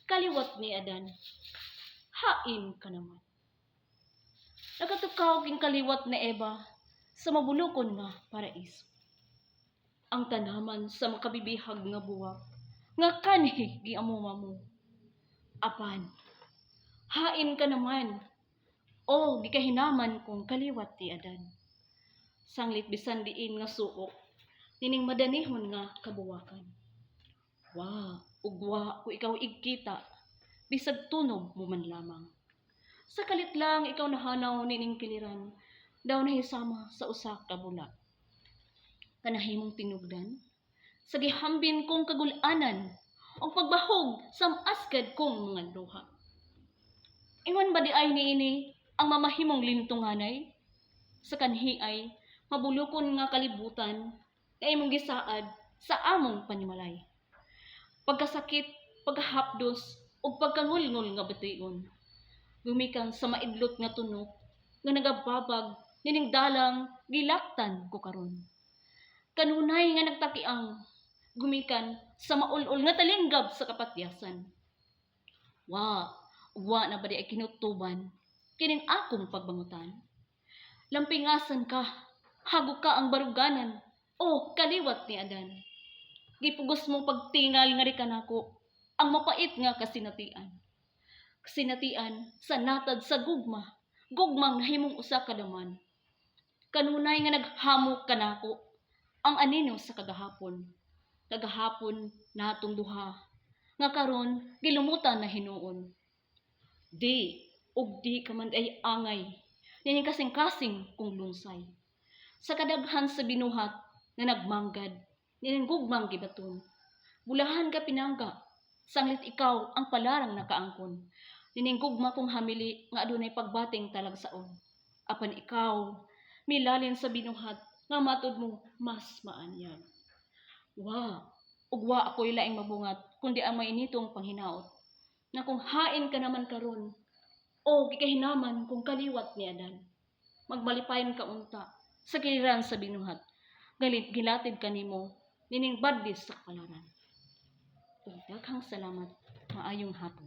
Kaliwat ni Adan, hain ka naman. Nagatukaw king kaliwat ni Eva sa mabulokon nga paraiso. Ang tanaman sa makabibihag nga buwak, nga kanhi giamuma mo. Apan, hain ka naman, o di kahinaman kong kaliwat ti Adan. Sanglit bisan diin nga suok, nining madanihon nga kabuwakan. Ugwa ko ikaw igkita, bisag tunog mo man lamang. Sa kalit lang ikaw nahanaw nining kiliran, daw nahisama sa usak ka bulak. Kanahimong tinugdan, sa gihambin kong kagulanan, o pagbahog sa askad kong mga luha. Ingon ba di ay niini ang mamahimong lintunganay? Sa kanhi ay mabulukon nga kalibutan, na imong gisaad sa among panimalay. Pagkasakit, pagkahapdos, o pagkangulngol nga batuyon. Gumikan sa maidlot nga tunok, nga nagababag, nining dalang, gilaktan ko karon. Kanunay nga nagtakiang, gumikan sa maulol nga talinggab sa kapatyasan. Wa na ba di ay kinutuban, kining akong pagbangutan. Lampingasan ka, hagok ka ang baruganan, o kaliwat ni Adan. Gipugos mong pagtingal nga rikan ako, ang mapait nga kasinatian. Kasinatian sa natad sa gugmang nahimong usa ka daman. Kanunay nga naghamok kanako, ang anino sa kagahapon. Kagahapon natong duha, nga karon gilumutan na hinuon. Di ka man ay angay, nining kasing-kasing kong lungsay. Sa kadaghan sa binuhat na nagmanggad, nining gugmang gibaton. Bulahan ka pinangga, sanglit ikaw ang palarang nakaangkon. Nining gugma kong hamili nga adunay pagbating talagsaon. Apan ikaw, milalin sa binuhat, nga matod mo mas maanyag. Ugwa ako'y laing mabungat, kundi ang mainitong panghinaot. Na kung hain ka naman karon, o gikahinaman kung kaliwat ni Adan. Magbalipayon ka unta, sa kiliran sa binuhat. Gilatid kanimo, nining badlis sa kapalaran. Daghang salamat, maayong hapon.